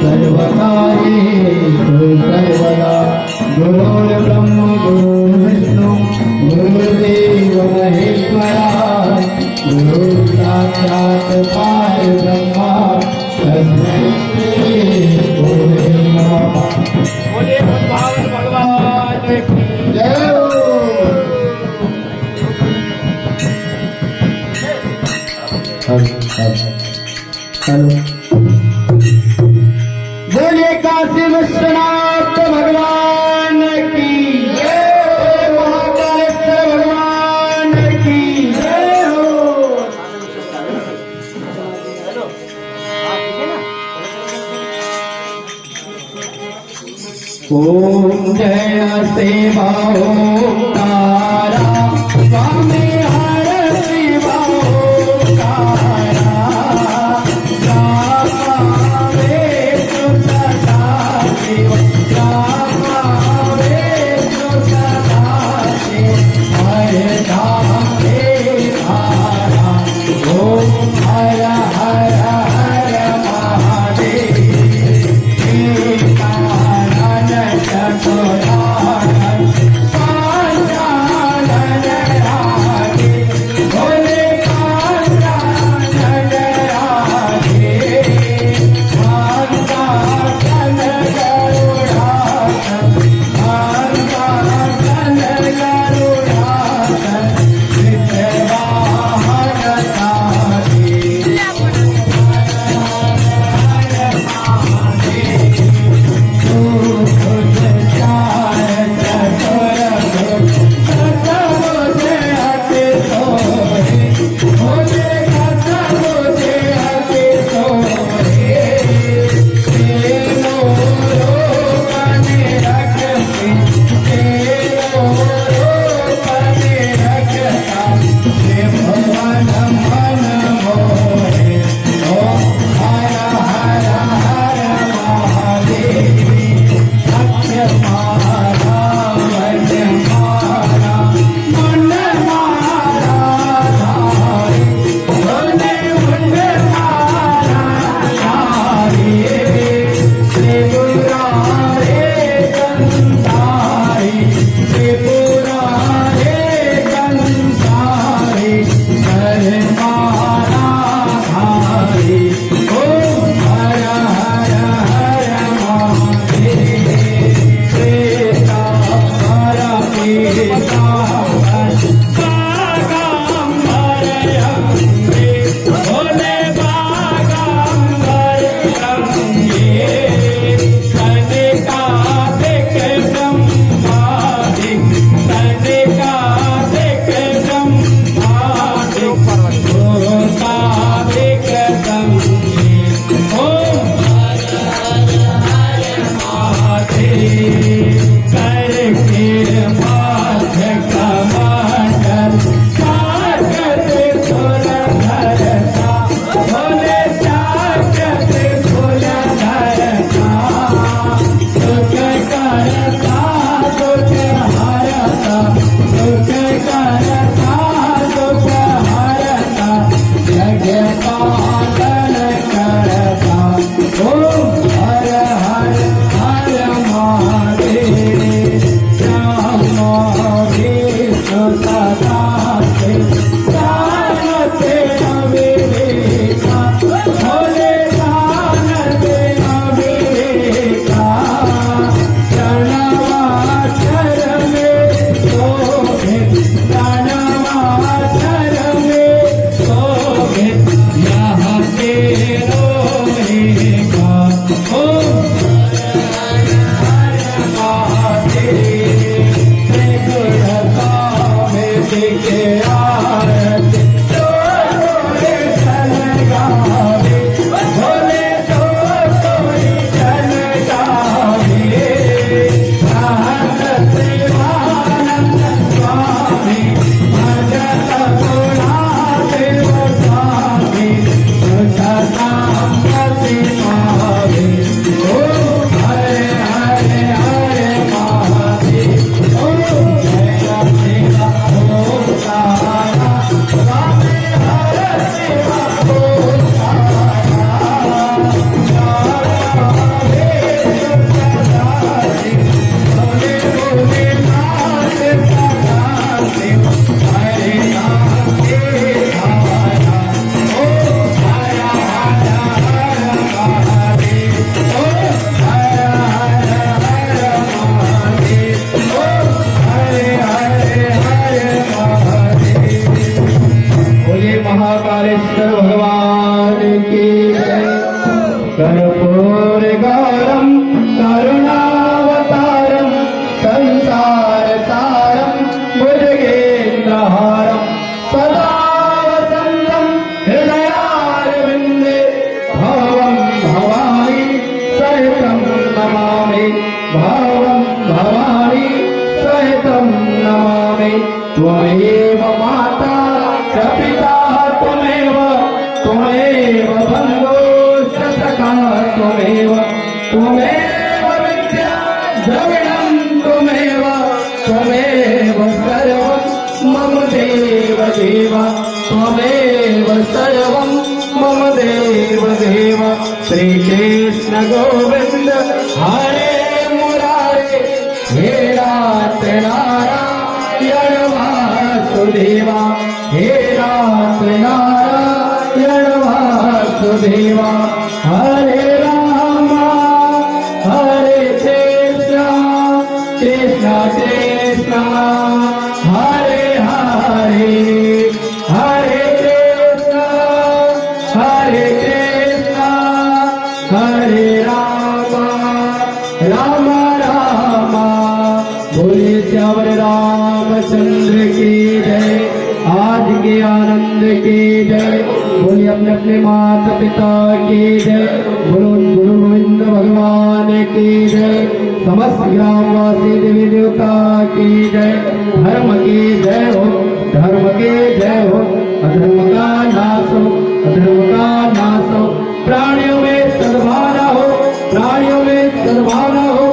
सर्वकार्येषु सर्वदा गुरुर्ब्रह्म गुरुर्विष्णु गुरुर्देवो महेश्वरा गुरुः साक्षात् परब्रह्म तस्मै श्री गुरुवे नमः। बोले भगवान की जय हो। हेलो बोलिए काशी विश्वनाथ भगवान की जय, महाकालेश्वर भगवान की जय हो। ओम जय सेवा ओंकारा स्वामी हर शिवा ओंकारा रामावेशु सदा शिव रामावेशु सदा शिव हरे धामे धारा ओम हर हर हर महादेव चतुरानन पांचानन राधे कर्पूर गौरम करुणावतारम संसार सारम भुजगेन्द्रहारम सदा वसंतम हृदयारविंदे भवं भवानी सहितं नमामि भवं भवानी सहितं नमामि त्वमेव माता च पिता त्वमेव बन्धो च सखा त्वमेव विद्या द्रविणं त्वमेव सर्वं मम देव देव त्वमेव सर्वं मम देव देव श्रीकृष्ण गोविन्द हरे मुरारे हे नाथ नारायण वासुदेवा हे नाथ नारायण वासुदेवा हरे राम हरे कृष्ण कृष्ण कृष्ण हरे हरे हरे कृष्ण हरे राम राम राम बोले श्याम रामचंद्र की जय आज के आनंद की जय बोले अपने अपने माता पिता की जय बोलो गुरु गोविंद भगवान की जय समस्त ग्रामवासी देवी देवता की जय धर्म की जय हो धर्म की जय हो अधर्म का नाश हो अधर्म का नाश हो प्राणियों में सद्भावना हो प्राणियों में सद्भावना हो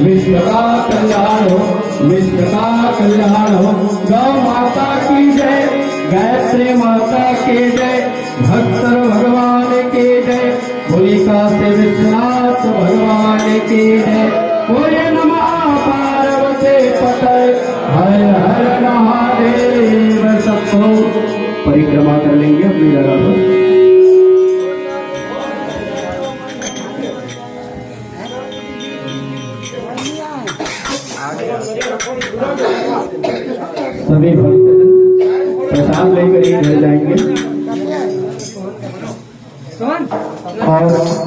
विश्व का कल्याण हो विश्व का कल्याण हो गौ माता की जय गायत्री माता की जय भक्त भगवान की जय भूलिका से विश्वनाथ भगवान की जय बोले नमः पार्वती पते हर हर महादेव सबको परिक्रमा कर लेंगे अपनी जगह पर सभी भक्तजन प्रसाद लेकर ही घर जाएंगे।